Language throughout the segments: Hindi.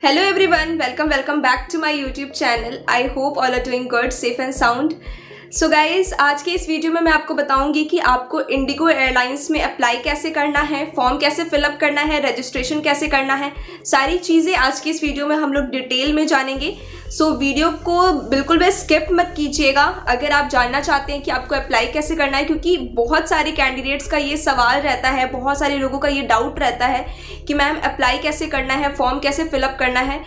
Hello everyone, welcome back to my YouTube channel. I hope all are doing good, safe and sound. So guys, आज के इस वीडियो में मैं आपको बताऊंगी कि आपको इंडिगो एयरलाइंस में अप्लाई कैसे करना है, फॉर्म कैसे फिलअप करना है, रजिस्ट्रेशन कैसे करना है, सारी चीज़ें आज की इस वीडियो में हम लोग डिटेल में जानेंगे। सो वीडियो को बिल्कुल भी स्किप मत कीजिएगा अगर आप जानना चाहते हैं कि आपको अप्लाई कैसे करना है, क्योंकि बहुत सारे कैंडिडेट्स का ये सवाल रहता है, बहुत सारे लोगों का ये डाउट रहता है कि मैम अप्लाई कैसे करना है, फॉर्म कैसे फिलअप करना है।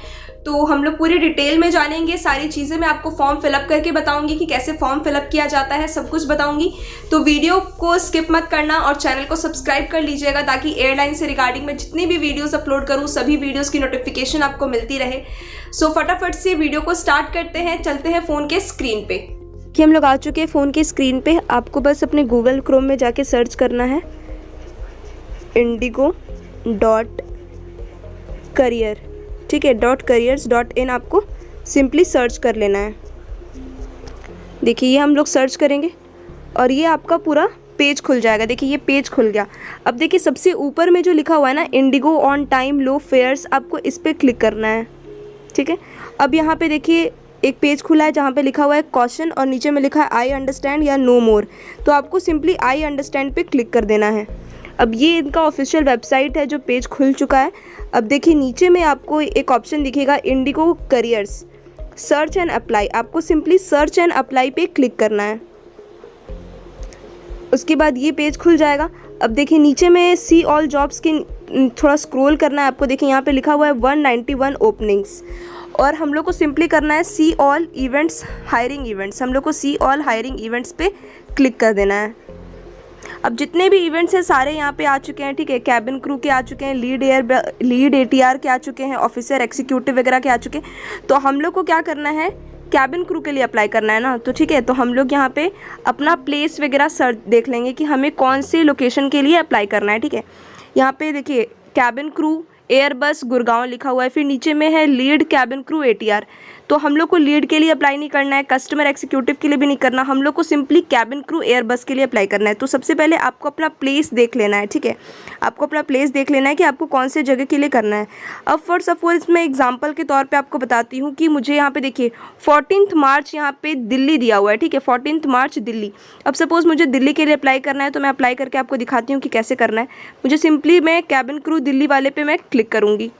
तो हम लोग पूरी डिटेल में जानेंगे सारी चीज़ें। मैं आपको फॉर्म फिलअप करके बताऊंगी कि कैसे फॉर्म फिलअप किया जाता है, सब कुछ बताऊंगी। तो वीडियो को स्किप मत करना और चैनल को सब्सक्राइब कर लीजिएगा ताकि एयरलाइन से रिगार्डिंग मैं जितनी भी वीडियोस अपलोड करूं सभी वीडियोस की नोटिफिकेशन आपको मिलती रहे। सो फटाफट से वीडियो को स्टार्ट करते हैं, चलते हैं फ़ोन के स्क्रीन पे। कि हम लोग आ चुके हैं फ़ोन की स्क्रीन पे। आपको बस अपने गूगल क्रोम में जाके सर्च करना है indigo.career, ठीक है, .careers.in आपको सिंपली सर्च कर लेना है। देखिए ये हम लोग सर्च करेंगे और ये आपका पूरा पेज खुल जाएगा। देखिए ये पेज खुल गया। अब देखिए सबसे ऊपर में जो लिखा हुआ है ना, IndiGo on time low fares, आपको इस पर क्लिक करना है, ठीक है। अब यहाँ पे देखिए एक पेज खुला है जहाँ पे लिखा हुआ है क्वेश्चन और नीचे में लिखा है आई अंडरस्टैंड या नो मोर। तो आपको सिंपली आई अंडरस्टैंड पे क्लिक कर देना है। अब ये इनका ऑफिशियल वेबसाइट है जो पेज खुल चुका है। अब देखिए नीचे में आपको एक ऑप्शन दिखेगा Indigo careers search and apply. आपको सिंपली सर्च एंड अप्लाई पे क्लिक करना है। उसके बाद ये पेज खुल जाएगा। अब देखिए नीचे में सी ऑल जॉब्स की थोड़ा स्क्रॉल करना है आपको। देखिए यहाँ पे लिखा हुआ है 191 ओपनिंग्स और हम लोग को सिंपली करना है see all events hiring events. हम लोग को सी ऑल हायरिंग इवेंट्स पे क्लिक कर देना है। अब जितने भी इवेंट्स हैं सारे यहाँ पे आ चुके हैं, ठीक है। कैबिन क्रू के आ चुके हैं, लीड एटीआर के आ चुके हैं, ऑफिसर एग्जीक्यूटिव वगैरह के आ चुके हैं। तो हम लोग को क्या करना है, कैबिन क्रू के लिए अप्लाई करना है ना, तो ठीक है। तो हम लोग यहाँ पे अपना प्लेस वगैरह सर्च देख लेंगे कि हमें कौन सी लोकेशन के लिए अप्लाई करना है, ठीक है। यहाँ पे देखिए कैबिन क्रू एयरबस गुड़गांव लिखा हुआ है, फिर नीचे में है लीड कैबिन क्रू एटीआर। तो हम लोग को लीड के लिए अप्लाई नहीं करना है, कस्टमर एग्जीक्यूटिव के लिए भी नहीं करना, हम लोग को सिंपली कैबिन क्रू एयरबस के लिए अप्लाई करना है। तो सबसे पहले आपको अपना प्लेस देख लेना है, ठीक है। आपको अपना प्लेस देख लेना है कि आपको कौन से जगह के लिए करना है। अब फॉर सपोज मैं एग्जाम्पल के तौर पर आपको बताती हूँ कि मुझे यहाँ पे देखिए 14 मार्च यहाँ पे दिल्ली दिया हुआ है, ठीक है, 14 मार्च दिल्ली। अब सपोज़ मुझे दिल्ली के लिए अप्लाई करना है तो मैं अप्लाई करके आपको दिखाती हूँ कि कैसे करना है। मुझे सिंपली मैं कैबिन क्रू दिल्ली वाले पे मैं क्लिक करूँगी।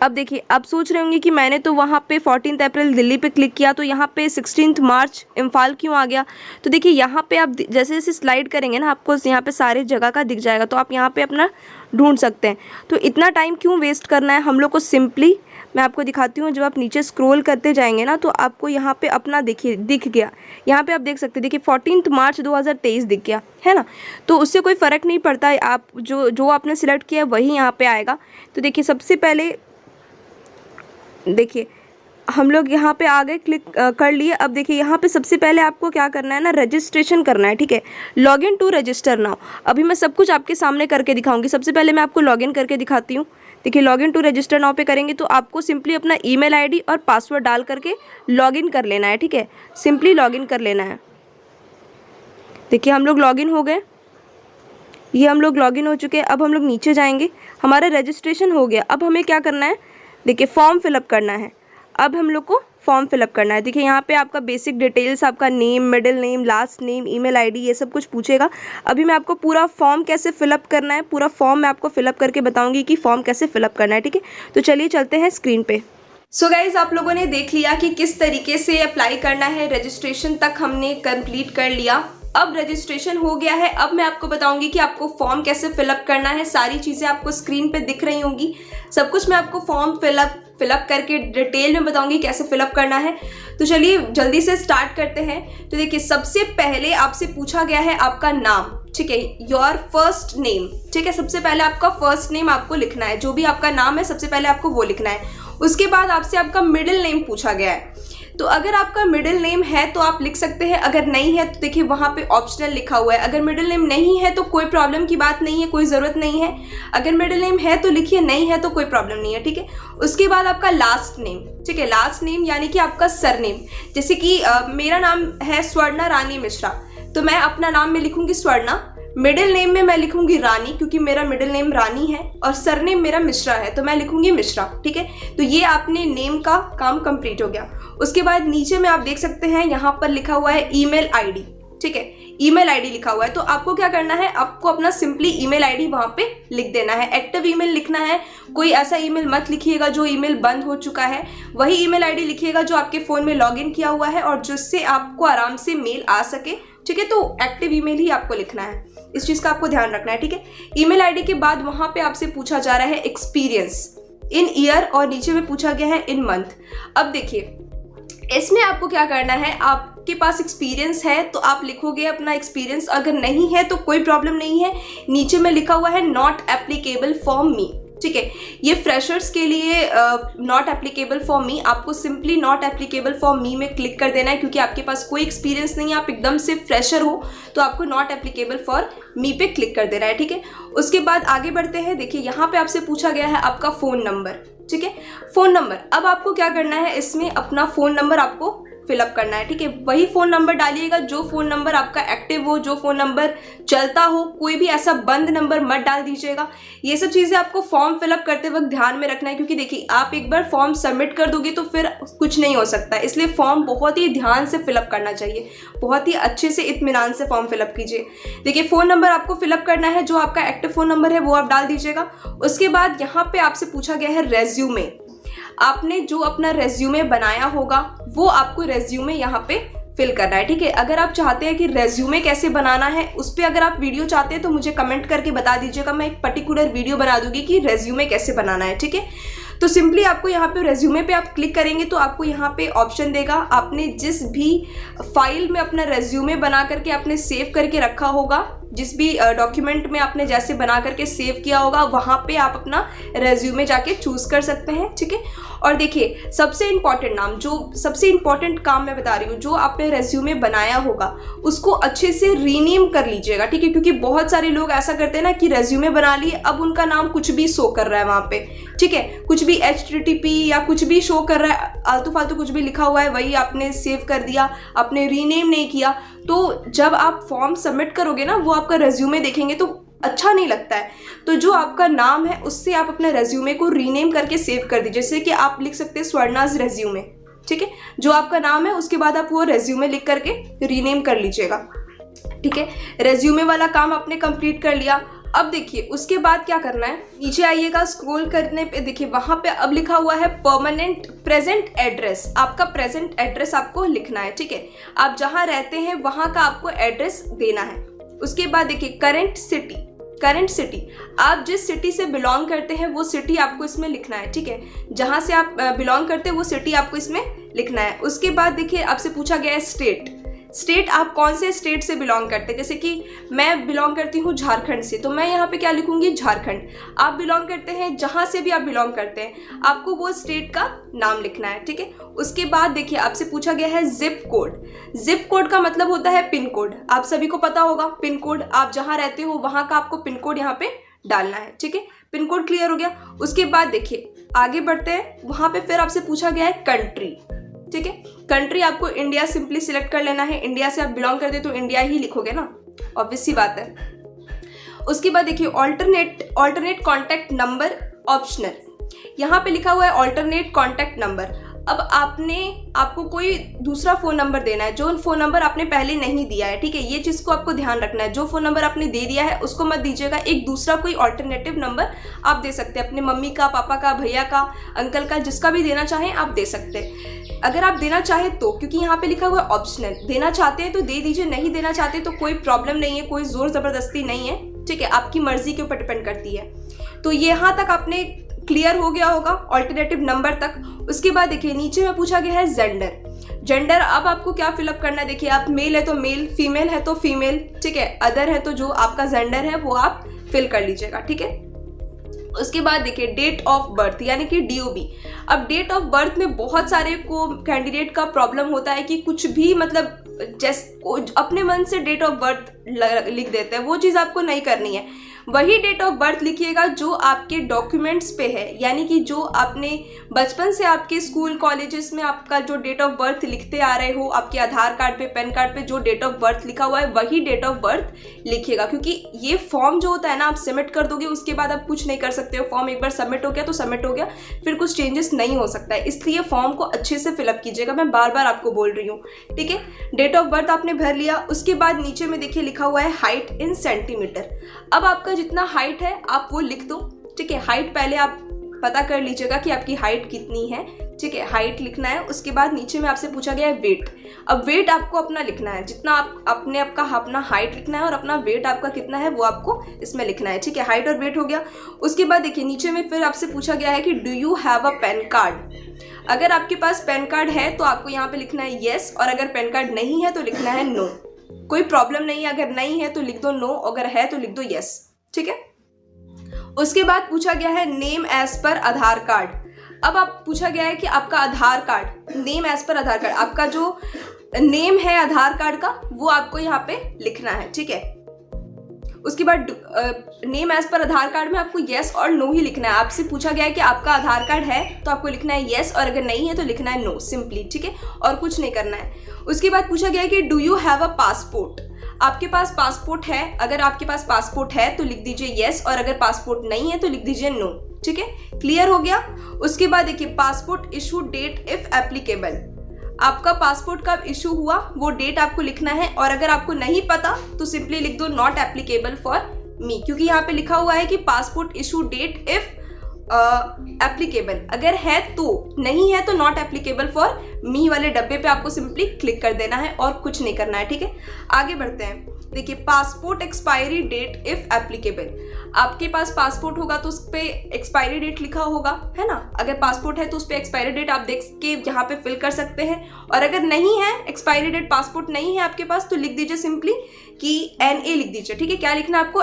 अब देखिए आप सोच रहे होंगे कि मैंने तो वहाँ पे 14 अप्रैल दिल्ली पे क्लिक किया तो यहाँ पे 16 मार्च इम्फाल क्यों आ गया। तो देखिए यहाँ पे आप जैसे जैसे स्लाइड करेंगे ना, आपको यहाँ पे सारे जगह का दिख जाएगा, तो आप यहाँ पे अपना ढूंढ सकते हैं। तो इतना टाइम क्यों वेस्ट करना है, हम लोग को सिंपली मैं आपको दिखाती हूँ। जब आप नीचे स्क्रॉल करते जाएंगे ना तो आपको यहाँ पे अपना देखिए दिख गया। यहाँ पे आप देख सकते हैं, देखिए 14 मार्च 2023 दिख गया है ना। तो उससे कोई फ़र्क नहीं पड़ता है, आप जो आपने सिलेक्ट किया वही यहाँ पे आएगा। तो देखिए सबसे पहले देखिए हम लोग यहाँ पे आ गए, क्लिक कर लिए। अब देखिए यहाँ पे सबसे पहले आपको क्या करना है ना, रजिस्ट्रेशन करना है, ठीक है। Login to register now. अभी मैं सब कुछ आपके सामने करके दिखाऊंगी। सबसे पहले मैं आपको लॉगिन करके दिखाती हूँ। देखिए लॉगिन टू रजिस्टर नाउ पे करेंगे तो आपको सिंपली अपना ईमेल आईडी और पासवर्ड डाल करके लॉगिन कर लेना है, ठीक है। सिंपली लॉगिन कर लेना है। देखिए हम लोग लॉगिन हो गए, ये हम लोग लॉगिन हो चुके हैं। अब हम लोग नीचे जाएंगे, हमारा रजिस्ट्रेशन हो गया। अब हमें क्या करना है, देखिए फॉर्म फिलअप करना है। अब हम लोग को फॉर्म फिलअप करना है। देखिए यहाँ पे आपका बेसिक डिटेल्स, आपका name, middle name, last name, email ID, ये सब कुछ पूछेगा। अभी मैं आपको पूरा फॉर्म कैसे फिलअप करना है, पूरा फॉर्म मैं आपको फिलअप करके बताऊंगी कि फॉर्म कैसे फिलअप करना है, ठीक है। तो चलिए चलते हैं स्क्रीन पे। सो गाइज आप लोगों ने देख लिया कि किस तरीके से अप्लाई करना है। रजिस्ट्रेशन तक हमने कंप्लीट कर लिया। अब रजिस्ट्रेशन हो गया है। अब मैं आपको बताऊंगी कि आपको फॉर्म कैसे फिलअप करना है। सारी चीज़ें आपको स्क्रीन पे दिख रही होंगी, सब कुछ मैं आपको फॉर्म फिलअप करके डिटेल में बताऊंगी कैसे फिलअप करना है। तो चलिए जल्दी से स्टार्ट करते हैं। तो देखिए सबसे पहले आपसे पूछा गया है आपका नाम, ठीक है, योर फर्स्ट नेम, ठीक है। सबसे पहले आपका फर्स्ट नेम आपको लिखना है, जो भी आपका नाम है सबसे पहले आपको वो लिखना है। उसके बाद आपसे आपका मिडिल नेम पूछा गया है। तो अगर आपका मिडिल नेम है तो आप लिख सकते हैं, अगर नहीं है तो देखिए वहाँ पे ऑप्शनल लिखा हुआ है। अगर मिडिल नेम नहीं है तो कोई प्रॉब्लम की बात नहीं है, कोई ज़रूरत नहीं है। अगर मिडिल नेम है तो लिखिए, नहीं है तो कोई प्रॉब्लम नहीं है, ठीक है। उसके बाद आपका लास्ट नेम, ठीक है, लास्ट नेम यानी कि आपका सरनेम। जैसे कि मेरा नाम है स्वर्णा रानी मिश्रा, तो मैं अपना नाम में लिखूंगी स्वर्णा, मिडिल नेम में मैं लिखूंगी रानी, क्योंकि मेरा मिडिल नेम रानी है, और सरनेम मेरा मिश्रा है तो मैं लिखूंगी मिश्रा। ठीक है, तो ये आपने नेम का काम कंप्लीट हो गया। उसके बाद नीचे में आप देख सकते हैं यहाँ पर लिखा हुआ है ईमेल आईडी। ठीक है, ईमेल आईडी लिखा हुआ है, तो आपको क्या करना है, आपको अपना सिंपली ईमेल आईडी वहां पे लिख देना है। एक्टिव ईमेल लिखना है, कोई ऐसा ईमेल मत लिखिएगा जो ईमेल बंद हो चुका है। वही ईमेल आईडी लिखिएगा जो आपके फ़ोन में लॉगिन किया हुआ है और जिससे आपको आराम से मेल आ सके। ठीक है, तो एक्टिव ईमेल ही आपको लिखना है, इस चीज़ का आपको ध्यान रखना है। ठीक है, ईमेल आईडी के बाद वहाँ पे आपसे पूछा जा रहा है एक्सपीरियंस इन ईयर, और नीचे में पूछा गया है इन मंथ। अब देखिए इसमें आपको क्या करना है, आपके पास एक्सपीरियंस है तो आप लिखोगे अपना एक्सपीरियंस, अगर नहीं है तो कोई प्रॉब्लम नहीं है। नीचे में लिखा हुआ है नॉट एप्लीकेबल फॉर मी। ठीक है, ये फ्रेशर्स के लिए नॉट एप्लीकेबल फॉर मी, आपको सिंपली नॉट एप्लीकेबल फॉर मी में क्लिक कर देना है, क्योंकि आपके पास कोई एक्सपीरियंस नहीं है, आप एकदम से फ्रेशर हो, तो आपको नॉट एप्लीकेबल फॉर मी पे क्लिक कर देना है। ठीक है, उसके बाद आगे बढ़ते हैं। देखिए यहाँ पे आपसे पूछा गया है आपका फ़ोन नंबर। ठीक है, फ़ोन नंबर, अब आपको क्या करना है, इसमें अपना फ़ोन नंबर आपको फिलअप करना है। ठीक है, वही फ़ोन नंबर डालिएगा जो फ़ोन नंबर आपका एक्टिव हो, जो फ़ोन नंबर चलता हो, कोई भी ऐसा बंद नंबर मत डाल दीजिएगा। ये सब चीज़ें आपको फॉर्म फिलअप करते वक्त ध्यान में रखना है, क्योंकि देखिए आप एक बार फॉर्म सबमिट कर दोगे तो फिर कुछ नहीं हो सकता, इसलिए फॉर्म बहुत ही ध्यान से फिलअप करना चाहिए, बहुत ही अच्छे से इत्मीनान से फॉर्म फिलअप कीजिए। देखिए फ़ोन नंबर आपको फिलअप करना है, जो आपका एक्टिव फ़ोन नंबर है वो आप डाल दीजिएगा। उसके बाद यहाँ पर आपसे पूछा गया है रेज्यूमे, आपने जो अपना रेज्यूमे बनाया होगा वो आपको रेज्यूमे यहाँ पे फिल करना है। ठीक है, अगर आप चाहते हैं कि रेज्यूमे कैसे बनाना है उस पर अगर आप वीडियो चाहते हैं तो मुझे कमेंट करके बता दीजिएगा, मैं एक पर्टिकुलर वीडियो बना दूंगी कि रेज्यूमे कैसे बनाना है। ठीक है, तो सिंपली आपको यहाँ पे रेज्यूमे पे आप क्लिक करेंगे तो आपको यहाँ पे ऑप्शन देगा, आपने जिस भी फाइल में अपना रेज्यूमे बना करके आपने सेव करके रखा होगा, जिस भी डॉक्यूमेंट में आपने जैसे बना करके सेव किया होगा वहाँ पे आप अपना रेज्यूमे जाके चूज़ कर सकते हैं। ठीक है, और देखिए सबसे इम्पॉर्टेंट नाम, जो सबसे इम्पॉर्टेंट काम मैं बता रही हूँ, जो आपने रेज्यूमे बनाया होगा उसको अच्छे से रीनेम कर लीजिएगा। ठीक है, क्योंकि बहुत सारे लोग ऐसा करते हैं ना कि रेज्यूमे बना लिए, अब उनका नाम कुछ भी शो कर रहा है वहाँ पे। ठीक है, कुछ भी HTTP या कुछ भी शो कर रहा है, आलतू फालतू कुछ भी लिखा हुआ है, वही आपने सेव कर दिया, आपने रीनेम नहीं किया। तो जब आप फॉर्म सबमिट करोगे ना, वो आपका रेज्यूमे देखेंगे तो अच्छा नहीं लगता है। तो जो आपका नाम है उससे आप अपने रेज्यूमे को रीनेम करके सेव कर दीजिए, जैसे कि आप लिख सकते हैं स्वर्णाज रेज्यूमे। ठीक है, जो आपका नाम है उसके बाद आप वो रेज्यूमे लिख करके रीनेम कर लीजिएगा। ठीक है, रेज्यूमे वाला काम आपने कंप्लीट कर लिया। अब देखिए उसके बाद क्या करना है, नीचे आइएगा, स्क्रॉल करने पे देखिए वहाँ पे अब लिखा हुआ है परमानेंट प्रेजेंट एड्रेस। आपका प्रेजेंट एड्रेस आपको लिखना है। ठीक है, आप जहाँ रहते हैं वहाँ का आपको एड्रेस देना है। उसके बाद देखिए करंट सिटी, आप जिस सिटी से बिलोंग करते हैं वो सिटी आपको इसमें लिखना है। ठीक है, जहाँ से आप बिलोंग करते हैं वो सिटी आपको इसमें लिखना है। उसके बाद देखिए आपसे पूछा गया है स्टेट, आप कौन से स्टेट से बिलोंग करते हैं, जैसे कि मैं बिलोंग करती हूँ झारखंड से, तो मैं यहाँ पे क्या लिखूंगी, झारखंड। आप बिलोंग करते हैं, जहाँ से भी आप बिलोंग करते हैं आपको वो स्टेट का नाम लिखना है। ठीक है, उसके बाद देखिए आपसे पूछा गया है जिप कोड का मतलब होता है पिन कोड, आप सभी को पता होगा पिन कोड, आप जहाँ रहते हो वहाँ का आपको पिन कोड यहाँ पे डालना है। ठीक है, पिन कोड क्लियर हो गया। उसके बाद देखिए आगे बढ़ते हैं, वहाँ पे फिर आपसे पूछा गया है कंट्री। ठीक है, कंट्री आपको इंडिया सिंपली सिलेक्ट कर लेना है, इंडिया से आप बिलोंग करते तो इंडिया ही लिखोगे ना, ऑब्वियस सी बात है। उसके बाद देखिए ऑल्टरनेट कॉन्टैक्ट नंबर ऑप्शनल, यहाँ पे लिखा हुआ है ऑल्टरनेट कॉन्टैक्ट नंबर। अब आपको कोई दूसरा फ़ोन नंबर देना है, जो फ़ोन नंबर आपने पहले नहीं दिया है। ठीक है, ये चीज़ को आपको ध्यान रखना है, जो फ़ोन नंबर आपने दे दिया है उसको मत दीजिएगा, एक दूसरा कोई ऑल्टरनेटिव नंबर आप दे सकते हैं, अपने मम्मी का, पापा का, भैया का, अंकल का, जिसका भी देना चाहें आप दे सकते हैं, अगर आप देना चाहें तो, क्योंकि यहाँ पे लिखा हुआ है ऑप्शनल। देना चाहते हैं तो दे दीजिए, नहीं देना चाहते तो कोई प्रॉब्लम नहीं है, कोई ज़ोर ज़बरदस्ती नहीं है। ठीक है, आपकी मर्जी के ऊपर डिपेंड करती है। तो यहाँ तक आपने क्लियर हो गया होगा ऑल्टरनेटिव नंबर तक। उसके बाद देखिए नीचे में पूछा गया है जेंडर, अब आपको क्या फिलअप करना है, देखिए आप मेल है तो मेल, फीमेल है तो फीमेल। ठीक है, अदर है तो जो आपका जेंडर है वो आप फिल कर लीजिएगा। ठीक है, उसके बाद देखिए डेट ऑफ बर्थ यानी कि DOB। अब डेट ऑफ बर्थ में बहुत सारे को कैंडिडेट का प्रॉब्लम होता है कि कुछ भी मतलब जैसे अपने मन से डेट ऑफ बर्थ लिख देते हैं, वो चीज़ आपको नहीं करनी है। वही डेट ऑफ बर्थ लिखिएगा जो आपके डॉक्यूमेंट्स पे है, यानी कि जो आपने बचपन से आपके स्कूल कॉलेजेस में आपका जो डेट ऑफ बर्थ लिखते आ रहे हो, आपके आधार कार्ड पे, पैन कार्ड पे जो डेट ऑफ बर्थ लिखा हुआ है वही डेट ऑफ बर्थ लिखिएगा। क्योंकि ये फॉर्म जो होता है ना, आप सबमिट कर दोगे उसके बाद आप कुछ नहीं कर सकते हो। फॉर्म एक बार सबमिट हो गया तो सबमिट हो गया, फिर कुछ चेंजेस नहीं हो सकता है। इसलिए फॉर्म को अच्छे से फिलअप कीजिएगा, मैं बार बार आपको बोल रही हूँ, ठीक है। डेट ऑफ बर्थ आपने भर लिया, उसके बाद नीचे में देखिए लिखा हुआ है हाइट इन सेंटीमीटर। अब आपका जितना हाइट है आप वो लिख दो, ठीक है। हाइट पहले आप पता कर लीजिएगा कि आपकी हाइट कितनी है, ठीक है। हाइट लिखना है, उसके बाद नीचे में आपसे पूछा गया है वेट। अब वेट आपको अपना लिखना है, जितना आप अपना हाइट लिखना है और अपना वेट आपका कितना है वो आपको इसमें लिखना है, ठीक है। हाइट और वेट हो गया। उसके बाद देखिए नीचे में फिर आपसे पूछा गया है कि do you have a pan card. अगर आपके पास पैन कार्ड है तो आपको यहाँ पे लिखना है येस, और अगर पैन कार्ड नहीं है तो लिखना है नो। कोई प्रॉब्लम नहीं है, अगर नहीं है तो लिख दो नो, अगर है तो लिख दो येस, ठीक है। उसके बाद पूछा गया है नेम एज पर आधार कार्ड। अब आप पूछा गया है कि आपका आधार कार्ड, नेम एज पर आधार कार्ड, आपका जो नेम है आधार कार्ड का वो आपको यहाँ पे लिखना है, ठीक है। उसके बाद नेम एज पर आधार कार्ड में आपको येस और नो ही लिखना है। आपसे पूछा गया है कि आपका आधार कार्ड है तो आपको लिखना है येस, और अगर नहीं है तो लिखना है नो, सिंपली, ठीक है, और कुछ नहीं करना है। उसके बाद पूछा गया है कि do you have a passport. आपके पास पासपोर्ट है, अगर आपके पास पासपोर्ट है तो लिख दीजिए येस, और अगर पासपोर्ट नहीं है तो लिख दीजिए नो, ठीक है। क्लियर हो गया। उसके बाद देखिए passport issue date if applicable. आपका पासपोर्ट कब इशू हुआ वो डेट आपको लिखना है, और अगर आपको नहीं पता तो सिंपली लिख दो नॉट एप्लीकेबल फॉर मी, क्योंकि यहाँ पे लिखा हुआ है कि passport issue date if applicable. अगर है तो, नहीं है तो नॉट एप्लीकेबल फॉर मी वाले डब्बे पे आपको सिंपली क्लिक कर देना है और कुछ नहीं करना है, ठीक है। आगे बढ़ते हैं। देखिए passport expiry date if applicable. आपके पास पासपोर्ट होगा तो उस पर एक्सपायरी डेट लिखा होगा, है ना। अगर पासपोर्ट है तो उस पर एक्सपायरी डेट आप देख के यहाँ पे फिल कर सकते हैं, और अगर नहीं है एक्सपायरी डेट, पासपोर्ट नहीं है आपके पास, तो लिख दीजिए सिंपली कि NA लिख दीजिए, ठीक है। क्या लिखना है आपको?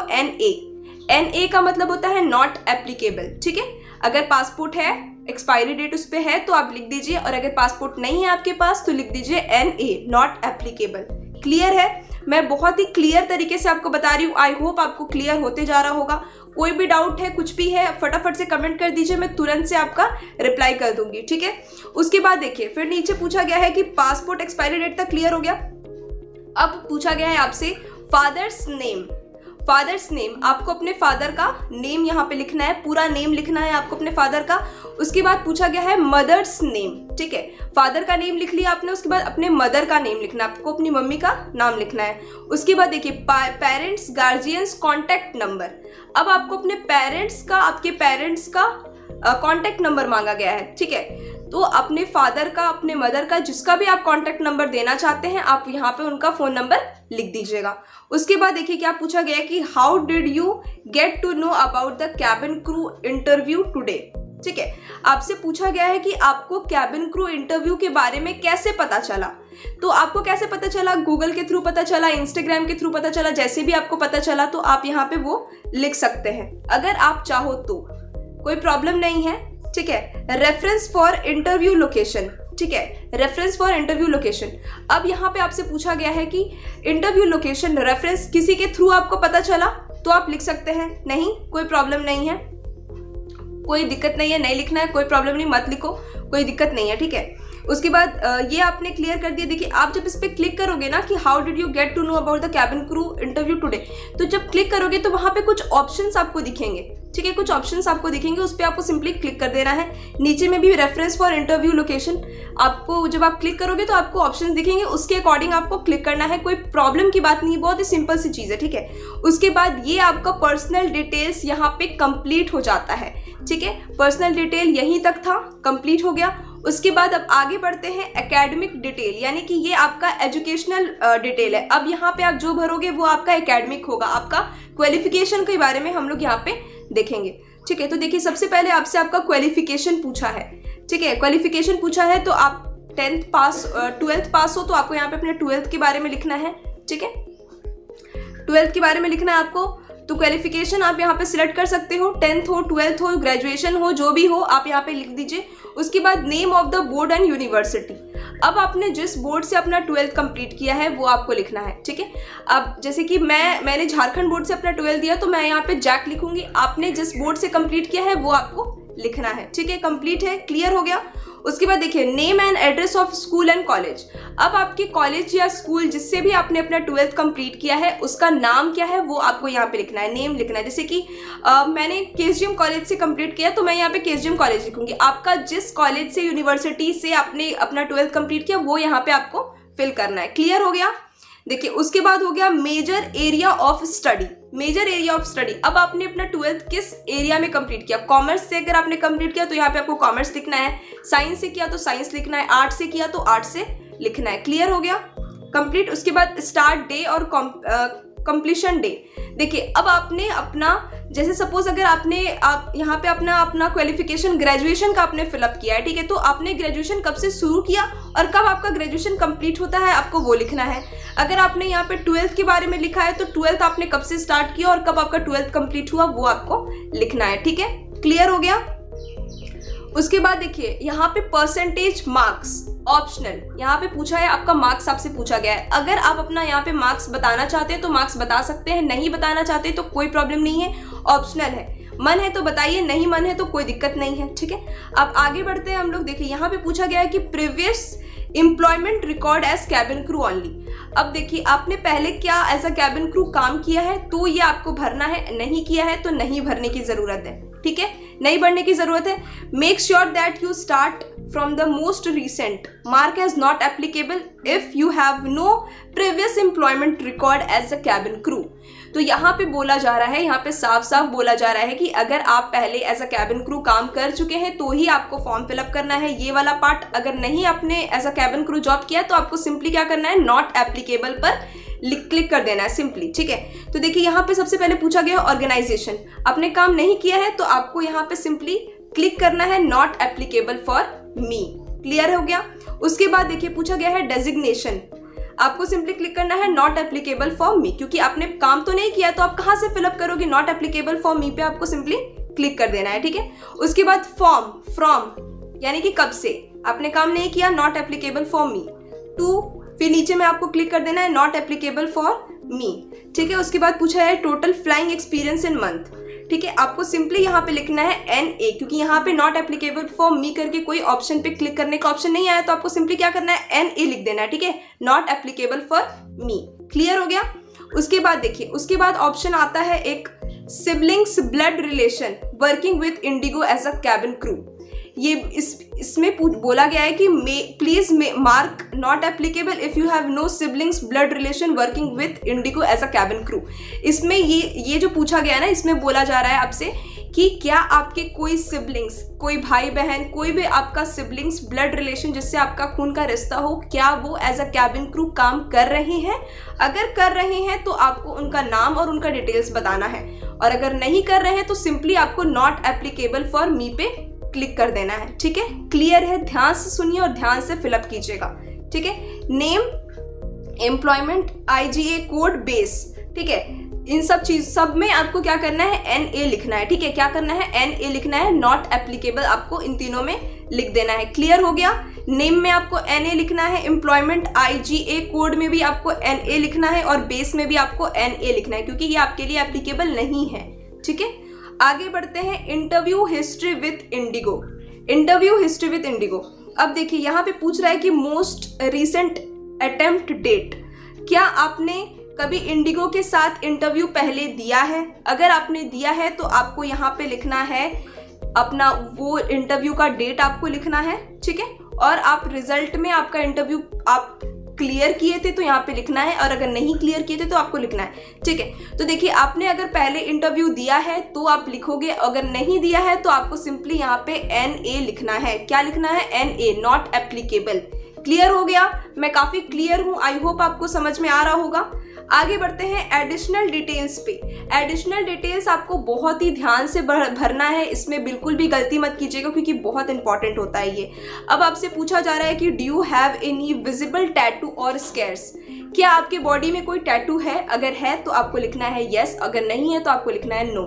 NA का मतलब होता है नॉट एप्लीकेबल, ठीक है। अगर पासपोर्ट है, एक्सपायरी डेट उस पर है तो आप लिख दीजिए, और अगर पासपोर्ट नहीं है आपके पास तो लिख दीजिए NA नॉट एप्लीकेबल। क्लियर है? मैं बहुत ही क्लियर तरीके से आपको बता रही हूँ। आई होप आपको क्लियर होते जा रहा होगा। कोई भी डाउट है, कुछ भी है, फटाफट से कमेंट कर दीजिए, मैं तुरंत से आपका रिप्लाई कर दूंगी, ठीक है। उसके बाद देखिए फिर नीचे पूछा गया है कि पासपोर्ट एक्सपायरी डेट तक क्लियर हो गया। अब पूछा गया है आपसे फादर्स नेम। फादर्स नेम, आपको अपने फादर का नेम यहाँ पे लिखना है, पूरा नेम लिखना है आपको अपने फादर का। उसके बाद पूछा गया है मदर्स नेम, ठीक है। फादर का नेम लिख लिया आपने, उसके बाद अपने मदर का नेम लिखना है, आपको अपनी मम्मी का नाम लिखना है। उसके बाद देखिए पेरेंट्स गार्जियंस कॉन्टैक्ट नंबर। अब आपको अपने पेरेंट्स का, आपके पेरेंट्स का कॉन्टैक्ट नंबर मांगा गया है, ठीक है। तो अपने फादर का, अपने मदर का, जिसका भी आप कॉन्टैक्ट नंबर देना चाहते हैं आप यहाँ पे उनका फोन नंबर लिख दीजिएगा। उसके बाद देखिए क्या पूछा गया है कि how did you get to know about the cabin crew interview today, ठीक है। आपसे पूछा गया है कि आपको कैबिन क्रू इंटरव्यू के बारे में कैसे पता चला। तो आपको कैसे पता चला? गूगल के थ्रू पता चला, इंस्टाग्राम के थ्रू पता चला, जैसे भी आपको पता चला तो आप यहाँ पे वो लिख सकते हैं अगर आप चाहो तो, कोई प्रॉब्लम नहीं है, ठीक है। रेफरेंस फॉर इंटरव्यू लोकेशन, ठीक है, रेफरेंस फॉर इंटरव्यू लोकेशन। अब यहाँ पे आपसे पूछा गया है कि इंटरव्यू लोकेशन रेफरेंस किसी के थ्रू आपको पता चला तो आप लिख सकते हैं, नहीं कोई प्रॉब्लम नहीं है, कोई दिक्कत नहीं है, नहीं लिखना है कोई प्रॉब्लम नहीं, मत लिखो, कोई दिक्कत नहीं है, ठीक है। उसके बाद ये आपने क्लियर कर दिया। देखिए आप जब इस पर क्लिक करोगे ना कि how did you get to know about the cabin crew interview today, तो जब क्लिक करोगे तो वहाँ पे कुछ ऑप्शंस आपको दिखेंगे, ठीक है, कुछ ऑप्शंस आपको दिखेंगे, उस पर आपको सिंपली क्लिक कर देना है। नीचे में भी रेफरेंस फॉर इंटरव्यू लोकेशन, आपको जब आप क्लिक करोगे तो आपको ऑप्शंस दिखेंगे, उसके अकॉर्डिंग आपको क्लिक करना है, कोई प्रॉब्लम की बात नहीं, बहुत ही सिंपल सी चीज़ है, ठीक है। उसके बाद ये आपका पर्सनल डिटेल्स यहाँ पे कंप्लीट हो जाता है, ठीक है। पर्सनल डिटेल यहीं तक था, कंप्लीट हो गया। उसके बाद अब आगे बढ़ते हैं एकेडमिक डिटेल, यानी कि ये आपका एजुकेशनल डिटेल है। अब यहाँ पे आप जो भरोगे वो आपका एकेडमिक होगा, आपका क्वालिफिकेशन के बारे में हम लोग यहाँ पे देखेंगे, ठीक है। तो देखिए सबसे पहले आपसे आपका क्वालिफिकेशन पूछा है, ठीक है। क्वालिफिकेशन पूछा है तो आप 10th पास 12th पास हो तो आपको यहाँ पे अपने 12th के बारे में लिखना है, ठीक है। 12th के बारे में लिखना है आपको, तो क्वालिफिकेशन आप यहाँ पे सिलेक्ट कर सकते हो, 10th हो, 12th हो, ग्रेजुएशन हो, जो भी हो आप यहाँ पे लिख दीजिए। उसके बाद name of the board and university, अब आपने जिस बोर्ड से अपना 12th कंप्लीट किया है वो आपको लिखना है, ठीक है। अब जैसे कि मैंने झारखंड बोर्ड से अपना 12th दिया तो मैं यहाँ पे जैक लिखूंगी। आपने जिस बोर्ड से कंप्लीट किया है वो आपको लिखना है, ठीक है। कंप्लीट है, क्लियर हो गया। उसके बाद देखिए name and address of school and college. अब आपके कॉलेज या स्कूल जिससे भी आपने अपना 12th कंप्लीट किया है उसका नाम क्या है वो आपको यहाँ पे लिखना है, नेम लिखना है। जैसे कि मैंने केएसडीएम कॉलेज से कंप्लीट किया तो मैं यहाँ पे केएसडीएम कॉलेज लिखूंगी। आपका जिस कॉलेज से, यूनिवर्सिटी से आपने अपना 12th कंप्लीट किया वो यहाँ पे आपको फिल करना है, क्लियर हो गया। देखिए उसके बाद हो गया major area of study. Major area of study, अब आपने अपना 12th किस एरिया में कंप्लीट किया। कॉमर्स से अगर आपने कंप्लीट किया तो यहाँ पे आपको कॉमर्स लिखना है, साइंस से किया तो साइंस लिखना है, आर्ट से किया तो आर्ट से लिखना है, क्लियर हो गया, कंप्लीट। उसके बाद स्टार्ट डे और कंप्लीशन डे। देखिए अब आपने अपना, जैसे सपोज अगर आप यहाँ पे अपना क्वालिफिकेशन ग्रेजुएशन का आपने फिलअप किया है, ठीक है, तो आपने ग्रेजुएशन कब से शुरू किया और कब आपका ग्रेजुएशन कंप्लीट होता है आपको वो लिखना है। अगर आपने यहाँ पे 12th के बारे में लिखा है तो 12th आपने कब से स्टार्ट किया और कब आपका 12th कंप्लीट हुआ वो आपको लिखना है, ठीक है, क्लियर हो गया। उसके बाद देखिए यहाँ पे परसेंटेज मार्क्स ऑप्शनल, यहाँ पे पूछा है आपका मार्क्स आपसे पूछा गया है। अगर आप अपना यहाँ पे मार्क्स बताना चाहते हैं तो मार्क्स बता सकते हैं, नहीं बताना चाहते तो कोई प्रॉब्लम नहीं है, ऑप्शनल है। मन है तो बताइए, नहीं मन है तो कोई दिक्कत नहीं है, ठीक है। अब आगे बढ़ते हैं हम लोग। देखिए यहाँ पे पूछा गया है कि previous employment record as cabin crew only. अब देखिए आपने पहले क्या एज अ कैबिन क्रू काम किया है तो ये आपको भरना है, नहीं किया है तो नहीं भरने की जरूरत है, ठीक है, नहीं भरने की जरूरत है। Make sure that you start from the most recent, mark as not applicable if you have no previous employment record as a cabin crew. तो यहाँ पे बोला जा रहा है, यहाँ पे साफ साफ बोला जा रहा है कि अगर आप पहले एज अ कैबिन क्रू काम कर चुके हैं तो ही आपको फॉर्म फिलअप करना है ये वाला पार्ट। अगर नहीं आपने as a cabin crew job किया तो आपको सिंपली क्या करना है, नॉट एप्लीकेबल पर क्लिक कर देना है सिंपली, ठीक है। तो देखिए यहाँ पे सबसे पहले पूछा गया ऑर्गेनाइजेशन, आपने काम नहीं किया है तो आपको यहाँ पे सिंपली क्लिक करना है not applicable for me, clear हो गया। उसके बाद देखिए पूछा गया है डेजिग्नेशन, आपको सिंपली क्लिक करना है नॉट एप्लीकेबल फॉर मी, क्योंकि आपने काम तो नहीं किया तो आप कहाँ से फिलअप करोगे, नॉट एप्लीकेबल फॉर मी पे आपको सिंपली क्लिक कर देना है, ठीक है। उसके बाद फॉर्म, फ्रॉम यानी कि कब से, आपने काम नहीं किया, not applicable for me, too, फिर नीचे में आपको क्लिक कर देना है नॉट एप्लीकेबल फॉर मी, ठीक है। उसके बाद पूछा है total flying experience in month, ठीक है, आपको सिंपली यहाँ पे लिखना है NA, क्योंकि यहाँ पे नॉट एप्लीकेबल फॉर मी करके कोई ऑप्शन पे क्लिक करने का ऑप्शन नहीं आया तो आपको सिंपली क्या करना है, NA लिख देना है, ठीक है, not applicable for me, clear हो गया। उसके बाद देखिए, उसके बाद ऑप्शन आता है एक siblings blood relation working with IndiGo as a cabin crew. ये इसमें बोला गया है कि please mark not applicable if you have no siblings blood relation working with IndiGo as a cabin crew. इसमें ये जो पूछा गया है ना, इसमें बोला जा रहा है आपसे कि क्या आपके कोई सिबलिंग्स, कोई भाई बहन, कोई भी आपका सिबलिंग्स ब्लड रिलेशन जिससे आपका खून का रिश्ता हो, क्या वो एज अ कैबिन क्रू काम कर रहे हैं। अगर कर रहे हैं तो आपको उनका नाम और उनका डिटेल्स बताना है, और अगर नहीं कर रहे हैं तो सिंपली आपको नॉट एप्लीकेबल फॉर मी पे क्लिक कर देना है, ठीक है, क्लियर है। ध्यान से सुनिए और ध्यान से फिलअप कीजिएगा, ठीक है। Name, employment, IGA code, base, ठीक है, इन सब में आपको क्या करना है, NA लिखना है, ठीक है, क्या करना है, NA लिखना है, नॉट एप्लीकेबल आपको इन तीनों में लिख देना है, क्लियर हो गया। नेम में आपको NA लिखना है, एम्प्लॉयमेंट IGA कोड में भी आपको NA लिखना है, और बेस में भी आपको NA लिखना है, क्योंकि ये आपके लिए एप्लीकेबल नहीं है, ठीक है। आगे बढ़ते हैं, interview history with Indigo. Interview history with Indigo, अब देखिए यहाँ पे पूछ रहा है कि मोस्ट रिसेंट अटेम्प्ट डेट, क्या आपने कभी इंडिगो के साथ इंटरव्यू पहले दिया है। अगर आपने दिया है तो आपको यहाँ पे लिखना है अपना वो इंटरव्यू का डेट आपको लिखना है, ठीक है, और आप रिजल्ट में आपका इंटरव्यू आप क्लियर किए थे तो यहाँ पे लिखना है, और अगर नहीं क्लियर किए थे तो आपको लिखना है, ठीक है। तो देखिए आपने अगर पहले इंटरव्यू दिया है तो आप लिखोगे, अगर नहीं दिया है तो आपको सिंपली यहाँ पे NA लिखना है। क्या लिखना है, NA, नॉट एप्लीकेबल। क्लियर हो गया, मैं काफी क्लियर हूँ, आई होप आपको समझ में आ रहा होगा। आगे बढ़ते हैं एडिशनल डिटेल्स पे। एडिशनल डिटेल्स आपको बहुत ही ध्यान से भरना है, इसमें बिल्कुल भी गलती मत कीजिएगा क्योंकि बहुत इंपॉर्टेंट होता है ये। अब आपसे पूछा जा रहा है कि do you have any visible tattoo और स्केर्स, क्या आपके बॉडी में कोई टैटू है? अगर है तो आपको लिखना है यस, अगर नहीं है तो आपको लिखना है नो।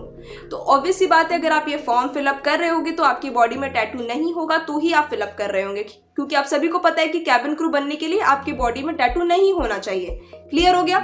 तो ऑब्वियस सी बात है, अगर आप ये फॉर्म फिलअप कर रहे होगे तो आपकी बॉडी में टैटू नहीं होगा, तो ही आप फिलअप कर रहे होंगे, क्योंकि आप सभी को पता है कि कैबिन क्रू बनने के लिए आपकी बॉडी में टैटू नहीं होना चाहिए। क्लियर हो गया?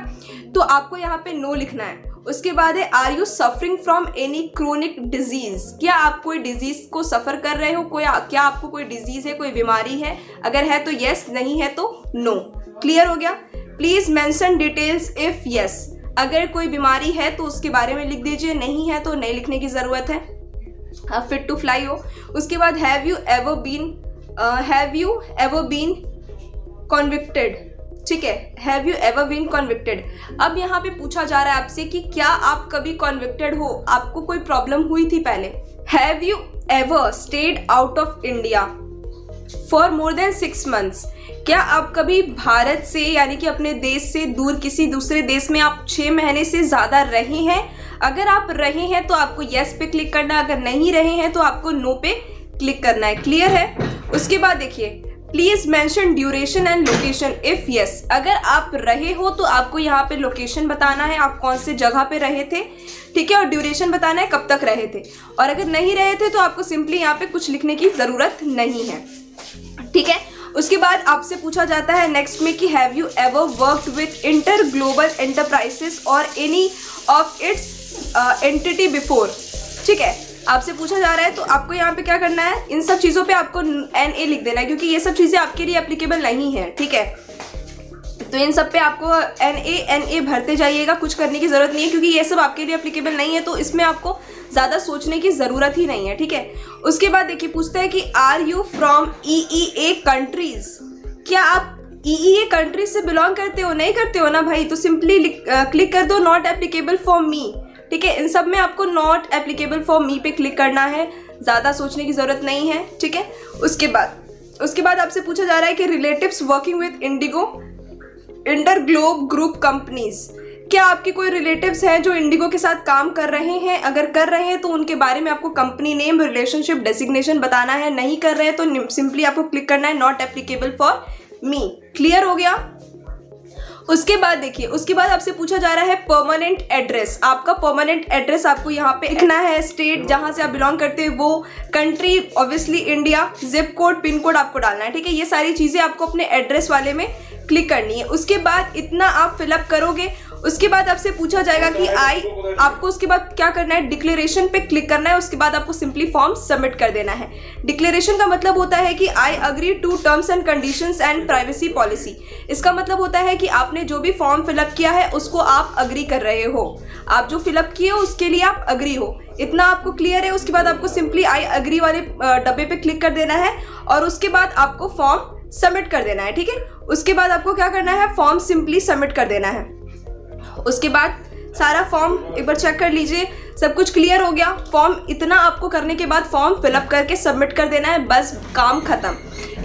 तो आपको यहाँ पे नो लिखना है। उसके बाद है are you suffering from any chronic disease? क्या आप कोई डिजीज को सफर कर रहे हो? क्या आपको कोई डिजीज है, कोई बीमारी है? अगर है तो यस, नहीं है तो नो। क्लियर हो गया? Please mention details if yes. अगर कोई बीमारी है तो उसके बारे में लिख दीजिए, नहीं है तो नहीं लिखने की जरूरत है। फिट टू फ्लाई हो। उसके बाद have you ever been convicted? ठीक है, have you ever been convicted. अब यहाँ पे पूछा जा रहा है आपसे कि क्या आप कभी कॉन्विक्टेड हो, आपको कोई प्रॉब्लम हुई थी पहले। Have you ever stayed out of India for more than 6 months? क्या आप कभी भारत से यानी कि अपने देश से दूर किसी दूसरे देश में आप 6 महीने से ज़्यादा रहे हैं? अगर आप रहे हैं तो आपको येस पे क्लिक करना है, अगर नहीं रहे हैं तो आपको नो पे क्लिक करना है। क्लियर है? उसके बाद देखिए, please mention duration and location if yes. अगर आप रहे हो तो आपको यहाँ पे लोकेशन बताना है, आप कौन से जगह पे रहे थे, ठीक है, और ड्यूरेशन बताना है कब तक रहे थे। और अगर नहीं रहे थे तो आपको सिंपली यहाँ पे कुछ लिखने की ज़रूरत नहीं है, ठीक है। उसके बाद आपसे पूछा जाता है नेक्स्ट में कि have you ever worked with Inter Global Enterprises और any of its entity before? ठीक है, आपसे पूछा जा रहा है तो आपको यहाँ पे क्या करना है, इन सब चीज़ों पे आपको NA लिख देना है, क्योंकि ये सब चीज़ें आपके लिए एप्लीकेबल नहीं है, ठीक है। तो इन सब पे आपको NA भरते जाइएगा, कुछ करने की ज़रूरत नहीं है, क्योंकि ये सब आपके लिए एप्लीकेबल नहीं है, तो इसमें आपको ज़्यादा सोचने की ज़रूरत ही नहीं है, ठीक है। उसके बाद देखिए, पूछता है कि are you from EEA countries? क्या आप EEA कंट्रीज से बिलोंग करते हो? नहीं करते हो ना भाई, तो सिंपली क्लिक कर दो नॉट एप्लीकेबल फॉर मी, ठीक है। इन सब में आपको नॉट एप्लीकेबल फॉर मी पे क्लिक करना है, ज़्यादा सोचने की ज़रूरत नहीं है, ठीक है। उसके बाद आपसे पूछा जा रहा है कि relatives working with Indigo inter globe group companies? क्या आपके कोई रिलेटिव्स हैं जो इंडिगो के साथ काम कर रहे हैं? अगर कर रहे हैं तो उनके बारे में आपको कंपनी नेम, रिलेशनशिप, डेजिग्नेशन बताना है। नहीं कर रहे हैं तो सिंपली आपको क्लिक करना है not applicable for me. Clear हो गया? उसके बाद देखिए, उसके बाद आपसे पूछा जा रहा है परमानेंट एड्रेस। आपका परमानेंट एड्रेस आपको यहाँ पे लिखना है, स्टेट जहाँ से आप बिलोंग करते हैं वो, country obviously India, zip code, pin code आपको डालना है, ठीक है। ये सारी चीज़ें आपको अपने एड्रेस वाले में क्लिक करनी है। उसके बाद इतना आप फिलअप करोगे, उसके बाद आपसे पूछा जाएगा कि आपको उसके बाद क्या करना है, डिक्लेरेशन पे क्लिक करना है। उसके बाद आपको सिंपली फॉर्म सबमिट कर देना है। डिक्लेरेशन का मतलब होता है कि I agree to terms and conditions and privacy policy. इसका मतलब होता है कि आपने जो भी फॉर्म फिलअप किया है उसको आप अग्री कर रहे हो, आप जो फिलअप किए हो उसके लिए आप अग्री हो, इतना आपको क्लियर है। उसके बाद आपको सिंपली आई अग्री वाले डब्बे पे क्लिक कर देना है और उसके बाद आपको फॉर्म सबमिट कर देना है, ठीक है। उसके बाद आपको क्या करना है, फॉर्म सिंपली सबमिट कर देना है। उसके बाद सारा फॉर्म एक बार चेक कर लीजिए, सब कुछ क्लियर हो गया। फॉर्म इतना आपको करने के बाद फॉर्म फिलअप करके सबमिट कर देना है, बस काम खत्म।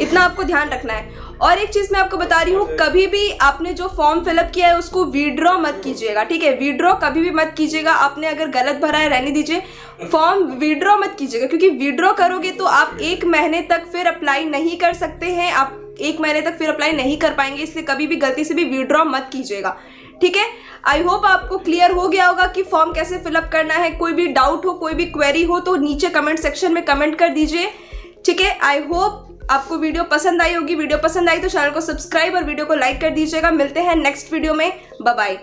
इतना आपको ध्यान रखना है। और एक चीज़ मैं आपको बता रही हूँ, कभी भी आपने जो फॉर्म फिलअप किया है उसको विड्रॉ मत कीजिएगा, ठीक है। विड्रॉ कभी भी मत कीजिएगा। आपने अगर गलत भरा है रहने दीजिए, फॉर्म विड्रॉ मत कीजिएगा, क्योंकि विड्रॉ करोगे तो आप 1 महीने तक फिर अप्लाई नहीं कर सकते हैं, आप 1 महीने तक फिर अप्लाई नहीं कर पाएंगे। इसलिए कभी भी गलती से भी विड्रॉ मत कीजिएगा, ठीक है। आई होप आपको क्लियर हो गया होगा कि फॉर्म कैसे फिलअप करना है। कोई भी डाउट हो, कोई भी क्वेरी हो तो नीचे कमेंट सेक्शन में कमेंट कर दीजिए, ठीक है। आई होप आपको वीडियो पसंद आई होगी। वीडियो पसंद आई तो चैनल को सब्सक्राइब और वीडियो को लाइक कर दीजिएगा। मिलते हैं नेक्स्ट वीडियो में, बाय बाय।